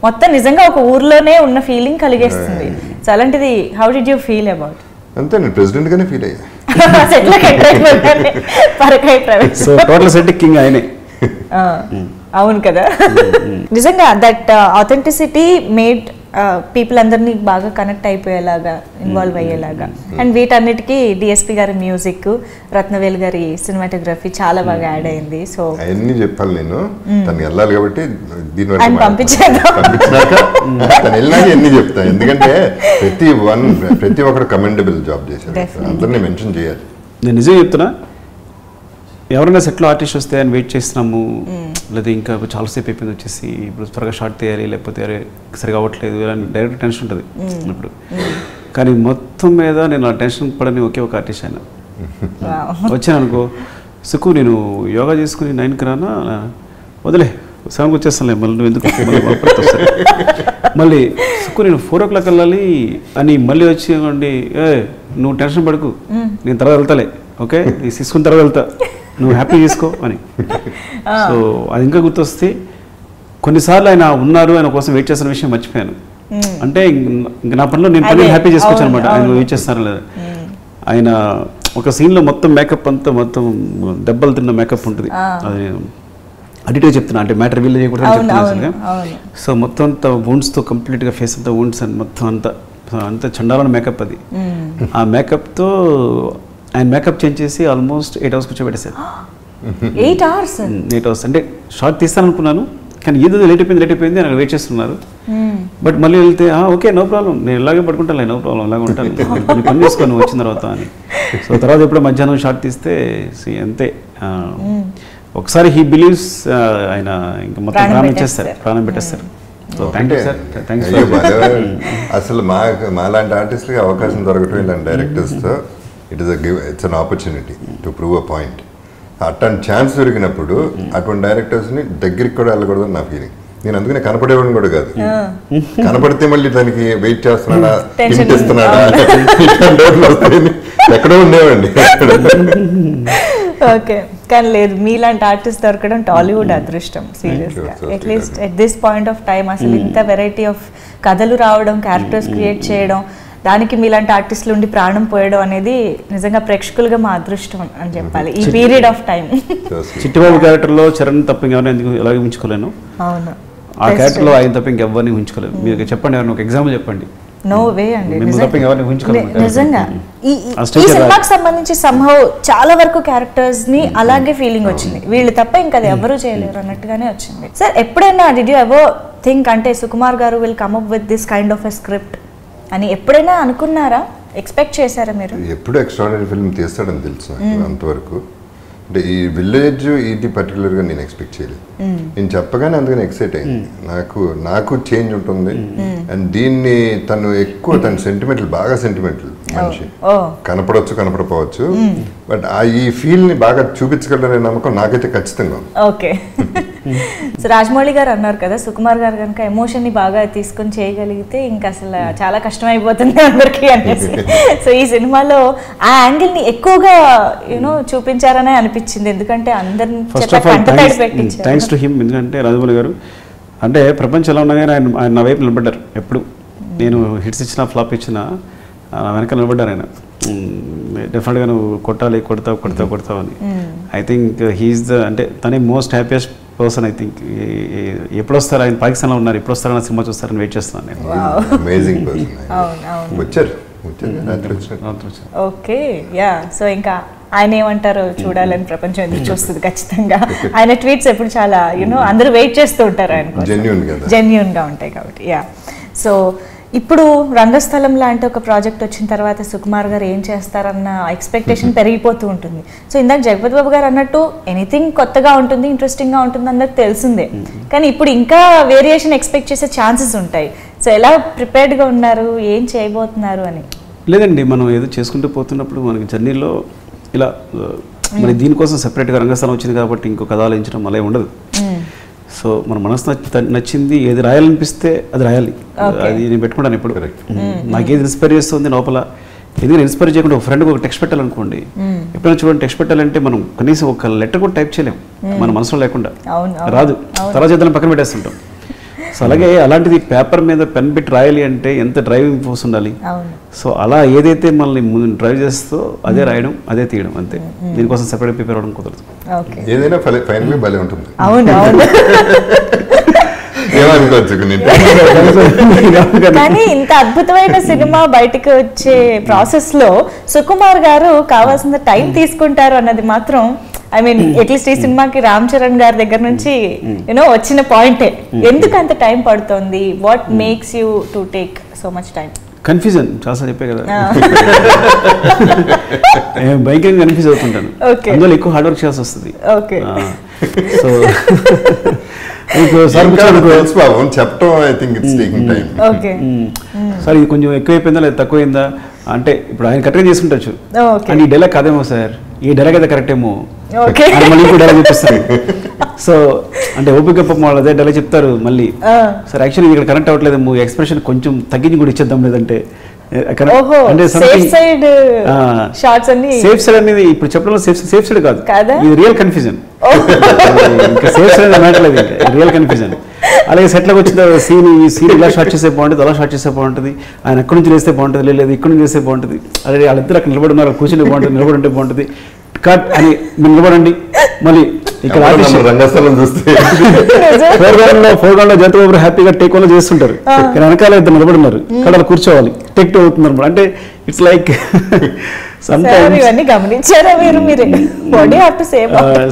మొత్తం నిజంగా ఒక ఊర్లోనే ఉన్న ఫీలింగ్ కలిగేస్తుంది. సో అలాంటిది how did you feel about? అంతే, నేను ప్రెసిడెంట్ గానే ఫీల్ అయ్యా. సో టోటల్ సెట్ కింగ్ ఆయనే. అవును కదా. నిజంగా దట్ ఆథెంటిసిటీ మేడ్ పీపుల్ అందరినీ బాగా కనెక్ట్ అయిపోయేలాగా, ఇన్వాల్వ్ అయ్యేలాగా. అండ్ వీటన్నిటికీ డిఎస్పి గారి మ్యూజిక్, రత్నవేల్ గారి సినిమాటోగ్రఫీ చాలా బాగా యాడ్ అయింది. సో అవన్నీ చెప్పాలి నేను, తను వెళ్ళాలి కాబట్టి ఆయన పంపించాక తను వెళ్ళాక ఎన్ని చెప్తాను, ఎందుకంటే ప్రతి ఒక్కరు కమెండబుల్ జాబ్ చేశారు, అందరినీ మెన్షన్ చేయాలి. నేను నిజంగా చెప్తున్నా, ఎవరైనా సెట్లో ఆర్టిస్ట్ వస్తే అని వెయిట్ చేస్తున్నాము, లేదా ఇంకా చాలాసేపు అయిపోయింది వచ్చేసి ఇప్పుడు త్వరగా షార్ట్ తీయాలి, లేకపోతే అరే సరిగా అవ్వట్లేదు అని డైరెక్ట్ టెన్షన్ ఉంటుంది ఇప్పుడు. కానీ మొత్తం మీద నేను ఆ టెన్షన్ పడని ఒకే ఒక ఆర్టిస్ట్ అయినా. వచ్చాను అనుకో, సుకు నేను యోగా చేసుకుని 9కి రానా, వదిలే 7కి వచ్చేస్తానులే, మళ్ళీ నువ్వు ఎందుకు మళ్ళీ సుకు నేను 4 o'clock వెళ్ళాలి అని మళ్ళీ వచ్చి నువ్వు టెన్షన్ పడకు, నేను తర్వాత వెళ్తాలే, ఓకే నీ తీసుకున్న తర్వాత వెళ్తా, నువ్వు హ్యాపీ చేసుకో అని. సో అది ఇంకా గుర్తొస్తే కొన్నిసార్లు ఆయన ఉన్నారు, ఆయన కోసం వెయిట్ చేస్తున్న విషయం మర్చిపోయాను. అంటే ఇంక నా పనిలో నేను పని హ్యాపీ చేసుకోవచ్చు అనమాట, ఆయన వెయిట్ చేస్తారా లేదా. ఆయన ఒక సీన్లో మొత్తం మేకప్ అంతా మొత్తం దెబ్బలు తిన్న మేకప్ ఉంటుంది, అది అడిటివ్ చెప్తున్నా, అంటే మ్యాటర్ వీళ్ళు చేయకూడదు చెప్తున్నా. సో మొత్తం అంతా వూండ్స్తో కంప్లీట్గా ఫేస్ అంతా వూండ్స్ అని మొత్తం అంతా చండాలని మేకప్ అది. ఆ మేకప్తో ఆయన మేకప్ చేంజ్ చేసి ఆల్మోస్ట్ 8 hours కూర్చోబెట్టేశారు. 8 hours 8 hours అంటే షార్ట్ తీస్తాను అనుకున్నాను, కానీ ఏదో లేట్ అయిపోయింది అని వెయిట్ చేస్తున్నారు. బట్ మళ్ళీ వెళ్తే ఓకే నో ప్రాబ్లం, నేను ఇలాగే పడుకుంటాను, నో ప్రాబ్లం ఇలాగే ఉంటాను, నేను పని చేసుకోను వచ్చిన తర్వాత అని. సో తర్వాత ఎప్పుడో మధ్యాహ్నం షార్ట్ తీస్తే అంతే, ఒకసారి హీ బిలీవ్స్ ఆయన ఇంకా మొత్తం ప్రాణం పెట్టేస్తారు. So thank you sir, thanks. అసలు మాలాంటి ఆర్టిస్ట్లకి అవకాశం దొరకటం ఇలాంటి డైరెక్టర్స్తో it's an opportunity to prove a point. అట్లాంటి ఛాన్స్ దొరికినప్పుడు అటువంటి డైరెక్టర్స్ని దగ్గరికి కూడా వెళ్ళకూడదని నా ఫీలింగ్. నేను అందుకనే కనపడేవాడిని కూడా కాదు, కనపడితే మళ్ళీ దానికి వెయిట్ చేస్తున్నాడా, హింట్ ఇస్తున్నాడా, ఎక్కడో ఉండేవాడిని. ఓకే, కానీ లేదు, మీలాంటి ఆర్టిస్ట్ దొరకడం టాలీవుడ్ అదృష్టం సీరియస్గా. At least at this point of time అసలు ఇంత వెరైటీ ఆఫ్ కథలు రావడం, క్యారెక్టర్స్ క్రియేట్ చేయడం, దానికి మీలాంటి ఆర్టిస్టులు ఉండి ప్రాణం పోయడం అనేది నిజంగా ప్రేక్షకులుగా మా అదృష్టం అని చెప్పాలి ఈ పీరియడ్ ఆఫ్ టైం. చిట్టిబాబు క్యారెక్టర్లో చరణ్ తప్ప ఇంకెవరైనా ఎందుకు ఎలాగే ఉంచుకోలేను, అవును ఆ క్యారెక్టర్లో ఆయన తప్ప ఇంకెవరిని ఉంచుకోలేను. మీరు చెప్పండి, ఎవరైనా ఒక ఎగ్జాంపుల్ చెప్పండి. నో వే అండి, నిజంగా ఈ సినిమాకి సంబంధించి సంహవ్ చాలా వరకు క్యారెక్టర్స్ ని అలాగే ఫీలింగ్ వచ్చింది, వీళ్ళు తప్ప ఇంకా అది ఎవరు చేయలేరు అన్నట్టుగానే వచ్చింది. సార్ ఎప్పుడైనా డిడ్ యూ ఎవర్ థింక్ అంటే సుకుమార్ గారు will come up with this kind of a script అని ఎప్పుడైనా అనుకున్నారా, ఎక్స్పెక్ట్ చేశారా మీరు? ఎప్పుడు ఎక్స్ట్రాడినరీ ఫిల్మ్ తీస్తాడని తెలుసు నాకు అంతవరకు. అంటే ఈ విలేజ్ ఇది పర్టికులర్గా నేను ఎక్స్పెక్ట్ చేయలేదు. నేను చెప్పగానే అందుకని ఎక్సైట్ అయింది. నాకు చేంజ్ ఉంటుంది. అండ్ దీన్ని తను సెంటిమెంటల్, బాగా సెంటిమెంటల్ మనిషి, కనపడకపోవచ్చు, బట్ ఈ ఫీల్ ని బాగా చూపించగలరనే నమ్మకం నాకైతే ఖచ్చితంగా ఉంది. ఓకే. సో రాజమౌళి గారు అన్నారు కదా, సుకుమార్ గారు కనుక ఎమోషన్ ని బాగా తీసుకొని చేయగలిగితే ఇంకా అసలు చాలా కష్టం అయిపోతుంది అందరికి అనేసి. సో ఈ సినిమాలో ఆ యాంగిల్ ని ఎక్కువగా చూపించారనే అనిపించింది, ఎందుకంటే అందరిని థ్యాంక్స్ టు హిమ్. ఎందుకంటే రాజమౌళి గారు అంటే ప్రపంచం ఎలా ఉన్నా కానీ ఆయన నా వైపు నిలబడ్డారు. ఎప్పుడు నేను హిట్స్ ఇచ్చినా ఫ్లాప్ ఇచ్చినా వెనక నిలబడ్డారు ఆయన. డెఫినెట్గా నువ్వు కొడతావు అని. ఐ థింక్ హీఈస్ అంటే తనే most happiest person. I think ఎప్పుడు వస్తారు ఆయన, పాకిస్తాన్లో ఉన్నారు, ఎప్పుడు వస్తారన్న సినిమా చూస్తారని వెయిట్ చేస్తున్నాను నేను. Okay, yeah. సో ఇంకా ఆయన ఏమంటారో చూడాలని ప్రపంచం ఎదురు చూస్తుంది ఖచ్చితంగా. ఆయన ట్వీట్స్ ఎప్పుడు చాలా అందరూ వెయిట్ చేస్తూ ఉంటారు, ఆయన జెన్యూన్ గా ఉంటాయి కాబట్టి. యా. సో ఇప్పుడు రంగస్థలం లాంటి ఒక ప్రాజెక్ట్ వచ్చిన తర్వాత సుకుమార్ గారు ఏం చేస్తారన్న ఎక్స్పెక్టేషన్ పెరిగిపోతూ ఉంటుంది. సో ఇందాక జగపతి బాబు గారు అన్నట్టు ఎనీథింగ్ కొత్తగా ఉంటుంది, ఇంట్రెస్టింగ్గా ఉంటుంది అందరికి తెలిసిందే, కానీ ఇప్పుడు ఇంకా వేరియేషన్ ఎక్స్పెక్ట్ చేసే ఛాన్సెస్ ఉంటాయి. సో ఎలా ప్రిపేర్డ్గా ఉన్నారు, ఏం చేయబోతున్నారు అని? లేదండి, మనం ఏదో చేసుకుంటూ పోతున్నప్పుడు మనకి జర్నీలో ఇలా మరి దీనికోసం సెపరేట్గా రంగస్థలం వచ్చింది కాబట్టి ఇంకో కథ ఆలోచించడం అలా ఉండదు. సో మన మనసు నచ్చింది, ఏది రాయాలనిపిస్తే అది రాయాలి, అది నేను పెట్టుకుంటాను ఎప్పుడు. నాకు ఏది ఇన్స్పైర్ చేస్తుంది లోపల, ఎందుకంటే ఇన్స్పైర్ చేయకుండా ఒక ఫ్రెండ్కి ఒక టెక్స్ట్ పెట్టాలనుకోండి, ఎప్పుడైనా చూడండి టెక్స్ట్ పెట్టాలంటే మనం కనీసం ఒక లెటర్ కూడా టైప్ చేయలేము మన మనసులో లేకుండా, రాదు, తర్వాత చేద్దాం పక్కన పెట్టేస్తుంటాం. సో అలాగే అలాంటిది పేపర్ మీద పెన్ పెట్టి రాయాలి అంటే ఎంత డ్రైవింగ్ ఫోర్స్ ఉండాలి. సో అలా ఏదైతే మనల్ని డ్రైవ్ చేస్తో అదే రాయడం అదే తీయడం అంతే. దీనికోసం సెపరేట్ ప్రిపేర్ అవ్వడం కుదరదు. ఏదైనా ఫైనల్ భలే ఉంటుంది. కానీ ఇంత అద్భుతమైన సినిమా బయటకు వచ్చే ప్రాసెస్ లో సుకుమార్ గారు కావాల్సిన టైం తీసుకుంటారు అన్నది మాత్రం ఐ మీన్ అట్లీస్ట్ ఈ సినిమాకి రామ్ చరణ్ గారి దగ్గర నుంచి యూనో వచ్చిన పాయింటే. ఎందుకు అంత టైం పడుతుంది? What makes you to take so much time? Confusion చాలా చెప్పే కదా, భయంకరంగా కన్ఫ్యూజ్ అవుతుంటాను. అందులో ఎక్కువ హార్డ్ వర్క్ చేయాల్సి వస్తుంది. సో చెప్పడం I think it's taking time. Sir ఇది కొంచెం ఎక్కువైపోయిందా లేదా తక్కువైందా అంటే ఇప్పుడు ఆయన కరెక్ట్గా చేసుకుంటచ్చు అండ్ ఈ డైలాగ్ కాదేమో సార్, ఈ డైలాగ్ అయితే కరెక్ట్ ఏమో మళ్ళీ ఇంకో డైలాగ్ చూపిస్తారు. సో అంటే ఓపిక పాపం వాళ్ళు అదే డైలాగ్ చెప్తారు మళ్ళీ, సార్ యాక్చువల్లీ ఇక్కడ కనెక్ట్ అవ్వట్లేదేమో, ఎక్స్ప్రెషన్ కొంచెం తగ్గించి కూడా ఇచ్చేద్దాం లేదంటే అంటే సేఫ్ సైడ్ అనేది ఇప్పుడు చెప్పడంలో సేఫ్ సైడ్ కాదు, ఇది రియల్ కన్ఫ్యూజన్. ఇంకా సేఫ్ సైడ్ అనట్లేదు, ఇంకా రియల్ కన్ఫ్యూజన్. అలాగే సెట్లకు వచ్చిన సీన్ ఇలా షార్ట్ చేస్తే బాగుంటుంది, అలా షార్ట్ చేస్తే బాగుంటుంది, ఆయన ఎక్కడి నుంచి వేస్తే బాగుంటుంది, లేదు ఇక్కడి నుంచి వేస్తే బాగుంటుంది, అదే వాళ్ళిద్దరు అక్కడ నిలబడి ఉన్నారు, కూర్చుంటే బాగుంటుంది, నిలబడి ఉంటే బాగుంటుంది, కట్ అని మీరు నిలబడండి. మళ్ళీ ఇక్కడ రంగస్థలం చూస్తే ఫోర్గ్రౌండ్ లో జంతువు హ్యాపీగా టేక్ ఓన్ చేస్తుంటారు, కానీ వెనకాల ఇద్దరు నిలబడున్నారు, ఇక్కడ కూర్చోవాలి, టేక్ టూ అవుతుంది అనమాట. అంటే ఇట్స్ లైక్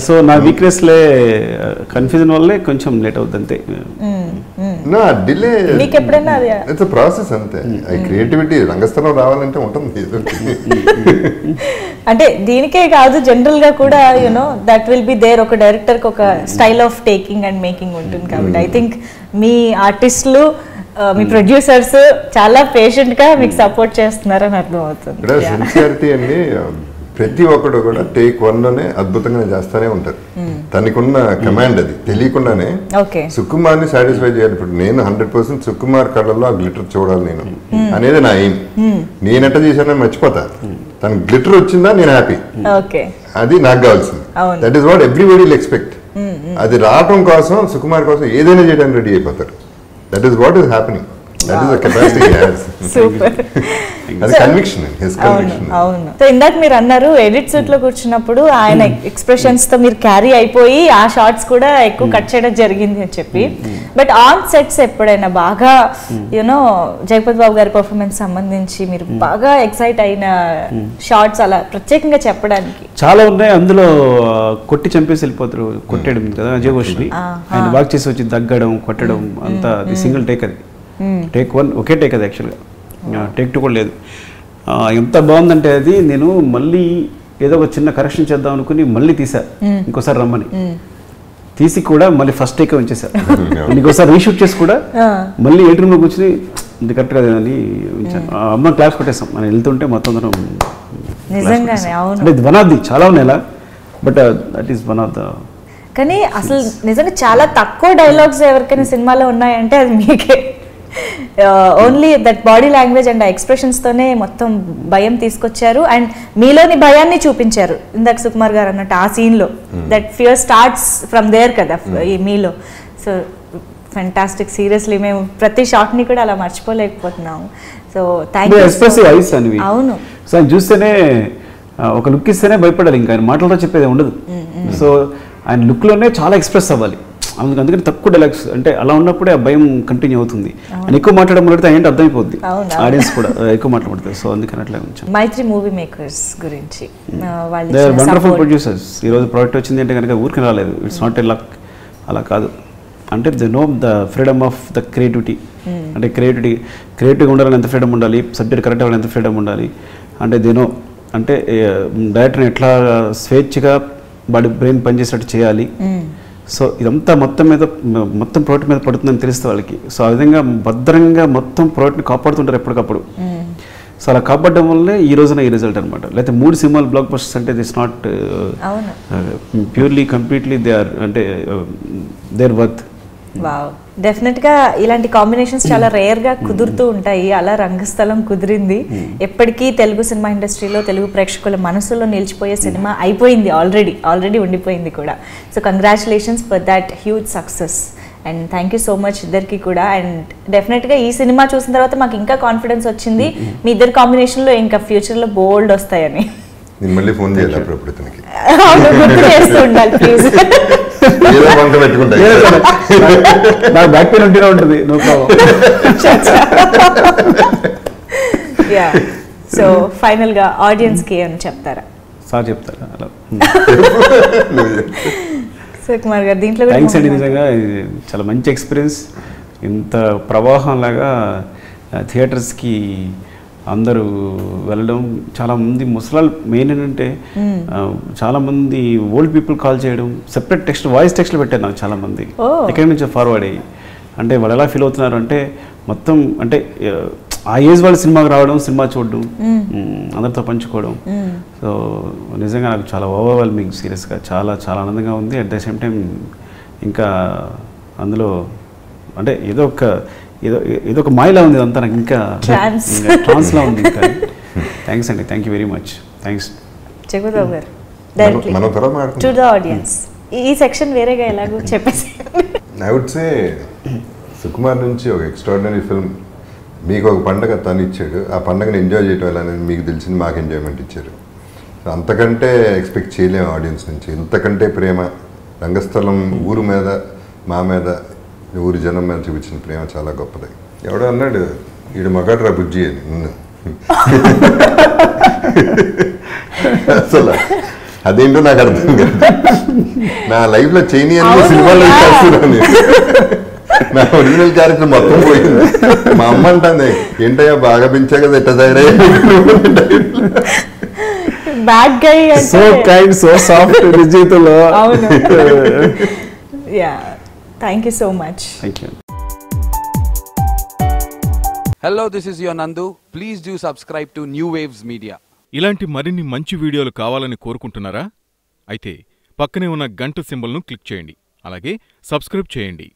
సో నా వీక్నెస్ లే కన్ఫ్యూజన్ వల్లే కొంచెం లేట్ అవుతుంది అంతే. డిలే ఇట్స్ ప్రాసెస్ అంతే. క్రియేటివిటీ రంగస్థలం రావాలంటే ఉంటుంది. అంటే దీనికే కాదు జనరల్ గా కూడా you know that will be there. ఒక డైరెక్టర్ కి ఒక style of taking and making ఉంటుంది కాబట్టి ఐ థింక్ మీ ఆర్టిస్టులు మీ ప్రొడ్యూసర్స్ చాలా పేషెంట్ గా మీకు సపోర్ట్ చేస్తున్నారని అర్థం అవుతుంది. సిన్సియారిటీ అండి, ప్రతి ఒక్కడు కూడా టేక్ వన్ లోనే అద్భుతంగా చేస్తానే ఉంటారు. తనకున్న కమాండ్ అది తెలియకుండానే సుకుమార్ని సాటిస్ఫై చేయాలి. ఇప్పుడు నేను 100% సుకుమార్ కళ్ళల్లో ఆ గ్లిటర్ చూడాలి నేను అనేది నా ఎయిమ్. నేనెట్ట చేశానని మర్చిపోతా, తన గ్లిటర్ వచ్చిందా నేను హ్యాపీ, అది నాకు కావాల్సింది. That is what everybody will expect. అది రావటం కోసం సుకుమార్ కోసం ఏదైనా చేయడానికి రెడీ అయిపోతారు. That is what is happening. That is the capacity he has. Super. That's conviction. His conviction. అవును. సో ఇందాక మీరు అన్నారు ఎడిట్ సూట్ లో కూర్చున్నప్పుడు ఆయన ఎక్స్ప్రెషన్స్ తో మీరు క్యారీ అయిపోయి ఆ షార్ట్స్ కూడా ఎక్కువ కట్ చేయడం జరిగింది అని చెప్పి. బట్ ఆన్ సెట్స్ ఎప్పుడైనా బాగా యూనో జగపతి బాబు గారి పర్ఫార్మెన్స్ సంబంధించి మీరు బాగా ఎక్సైట్ అయిన షార్ట్స్ అలా ప్రత్యేకంగా చెప్పడానికి? చాలా ఉన్నాయి. అందులో కొట్టి చంపేసి వెళ్ళిపోతారు, కొట్టేయడం కదా అజయ్ ఘోష్ని, ఆయన వాక్ చేసి వచ్చి దగ్గడం కొట్టడం అంతా సింగిల్ టేక్. అది టేక్ వన్ ఒకే టేక్, అది యాక్చువల్గా టేక్ టూ కూడా లేదు. ఎంత బాగుందంటే అది నేను మళ్ళీ ఏదో ఒక చిన్న కరెక్షన్ చేద్దాం అనుకుని మళ్ళీ తీసా, ఇంకోసారి రమ్మని తీసి కూడా మళ్ళీ ఫస్ట్ టేక్ ఉంచేసా. ఇంకోసారి రీషూట్ చేసి కూడా మళ్ళీ ఎయిట్ రూమ్లో కూర్చుని ఇది కరెక్ట్ కదని అమ్మ క్లాస్ కొట్టేస్తాం. మనం వెళ్తుంటే మొత్తం అందరం అంటే వన్ ఆఫ్ ది చాలా ఉన్నాయి ఇలా, but that is one of the. కానీ అసలు నిజంగా చాలా తక్కువ డైలాగ్స్ ఎవరికైనా సినిమాలో ఉన్నాయంటే అది మీకే. Only that body language and ఆ ఎక్స్ప్రెషన్స్ తోనే మొత్తం భయం తీసుకొచ్చారు అండ్ మీలోని భయాన్ని చూపించారు. ఇందాక సుకుమార్ గారు అన్నట్టు ఆ సీన్ లో that fear starts from there కదా మీలో. సో ఫెంటాస్టిక్, సీరియస్లీ మేము ప్రతి షాట్ ని కూడా అలా మర్చిపోలేకపోతున్నాము. So thank you. అవును, సో ఆయన చూస్తేనే ఒక లుక్ ఇస్తేనే భయపడాలి, ఇంకా ఆయన మాటలతో చెప్పేది ఉండదు. సో ఆయన లుక్లోనే చాలా ఎక్స్ప్రెస్ అవ్వాలి, అందుకని తక్కువ డైలాగ్స్ అంటే అలా ఉన్నప్పుడే ఆ భయం కంటిన్యూ అవుతుంది. ఆయన ఎక్కువ మాట్లాడడం మొదలైతే ఏంటి అర్థమైపోద్ది, ఆడియన్స్ కూడా ఎక్కువ మాట్లాడతారు. సో అందుకని అట్లా కొంచెం మైత్రి మూవీ మేకర్స్ గురించి దే ఆర్ వండర్ఫుల్ ప్రొడ్యూసర్స్. ఈరోజు ప్రోడక్ట్ వచ్చింది అంటే కనుక ఊరికి రాలేదు, ఇట్స్ నాట్ ఏ లక్, అలా కాదు. అంటే they know the freedom of the creativity. అంటే క్రియేటివ్గా ఉండాలని ఎంత ఫ్రీడమ్ ఉండాలి, సబ్జెక్ట్ కరెక్ట్ అవ్వాలని ఎంత ఫ్రీడమ్ ఉండాలి, అంటే దే నో అంటే డైరెక్టర్ని ఎట్లా స్వేచ్ఛగా బాడీ బ్రెయిన్ పనిచేసేటట్టు చేయాలి. సో ఇదంతా మొత్తం ప్రోడక్ట్ మీద పడుతుందని తెలుస్తుంది వాళ్ళకి. సో ఆ విధంగా భద్రంగా మొత్తం ప్రోడక్ట్ని కాపాడుతుంటారు ఎప్పటికప్పుడు. సో అలా కాపాడడం వల్లే ఈ రోజున ఈ రిజల్ట్ అనమాట. లేకపోతే 3 సినిమాలు బ్లాక్ బస్టర్స్ అంటే this not purely completely they are అంటే దేర్ వర్త్. వావ్, డెఫినెట్గా ఇలాంటి కాంబినేషన్స్ చాలా రేర్గా కుదురుతూ ఉంటాయి. అలా రంగస్థలం కుదిరింది. ఎప్పటికీ తెలుగు సినిమా ఇండస్ట్రీలో తెలుగు ప్రేక్షకుల మనసులో నిలిచిపోయే సినిమా అయిపోయింది, ఆల్రెడీ ఉండిపోయింది కూడా. So congratulations for that huge success and thank you so much ఇద్దరికి కూడా. అండ్ డెఫినెట్గా ఈ సినిమా చూసిన తర్వాత మాకు ఇంకా కాన్ఫిడెన్స్ వచ్చింది మీ ఇద్దరు కాంబినేషన్లో ఇంకా ఫ్యూచర్లో బోల్డ్ వస్తాయని. నేను మళ్ళీ ఫోన్ చేయాలి అప్పుడప్పుడు ఇతనికి. గుర్తు చేస్తూ ఉండాలి ప్లీజ్. ఏదో వంట పెట్టుకుంటా. నాకు బ్యాక్ పెయిన్ ఉంటేనే ఉంటుంది, నో ప్రాబ్లం. యా, సో ఫైనల్గా ఆడియన్స్కి ఏమైనా చెప్తారా? సార్ చెప్తారా అలా? సుకుమార్ గారు దీంట్లో థ్యాంక్స్ అండి, నిజంగా ఇది చాలా మంచి ఎక్స్పీరియన్స్. ఇంత ప్రవాహం లాగా థియేటర్స్కి అందరూ వెళ్ళడం, చాలామంది ముసలాళ్ళు మెయిన్ ఏంటంటే చాలామంది ఓల్డ్ పీపుల్ కాల్ చేయడం, సెపరేట్ టెక్స్ట్ వాయిస్ టెక్స్ట్లు పెట్టారు నాకు చాలామంది ఎక్కడి నుంచో ఫార్వర్డ్ అయ్యి. అంటే వాళ్ళు ఎలా ఫీల్ అవుతున్నారు అంటే మొత్తం అంటే ఆ ఏజ్ వాళ్ళు సినిమాకి రావడం, సినిమా చూడడం, అందరితో పంచుకోవడం. సో నిజంగా నాకు చాలా ఓవర్వెల్మింగ్, సీరియస్గా చాలా చాలా ఆనందంగా ఉంది. అట్ ద సేమ్ టైం ఇంకా అందులో అంటే ఏదో ఒక మాయలా ఉంది అంతా, నాకు ఇంకా ట్రాన్స్లా ఉంది. ఇంకా థ్యాంక్స్ అండి, thank you very much. Thanks Jagapathi Babu గారు. మనం త్వరగా మాట్లాడుకుందాం. టు ద ఆడియన్స్ ఈ సెక్షన్ వేరేగా ఎలాగో చెప్పేసి. ఐ వుడ్ సే సుకుమార్ నుంచి ఒక ఎక్స్ట్రాడినరీ ఫిల్మ్. మీకు ఒక పండగ తను ఇచ్చాడు, ఆ పండగని ఎంజాయ్ చేయడం ఎలా అనేది మీకు తెలిసింది, మాకు ఎంజాయ్మెంట్ ఇచ్చారు. అంతకంటే ఎక్స్పెక్ట్ చేయలేము ఆడియన్స్ నుంచి. ఇంతకంటే ప్రేమ రంగస్థలం ఊరు మీద, మా మీద, ఊరి జనం మీద చూపించిన ప్రేమ చాలా గొప్పది. ఎవడో అన్నాడు ఈడు మగాడ్రా బుజ్జి అని. అసలు అదేంటో నాకు అర్థం కాదు. నా లైఫ్లో చైనీ అన్ని సినిమాల్లో చేస్తున్నాను. నా ఒరిజినల్ క్యారెక్టర్ మొత్తం పోయింది. మా అమ్మ అంటుంది ఏంటయ్యా బాగా పెంచా కదా ఎట్ట తయారయ్యా. Bad guy, so kind, so soft జీవితంలో. అవును. Yeah, thank you so much. Thank you. Hello, this is your Nandu. Please do subscribe to New Waves Media. ఇలాంటి మరిన్ని మంచి వీడియోలు కావాలని కోరుకుంటున్నారా? అయితే పక్కనే ఉన్న గంట సింబల్ను క్లిక్ చేయండి. అలాగే సబ్స్క్రైబ్ చేయండి.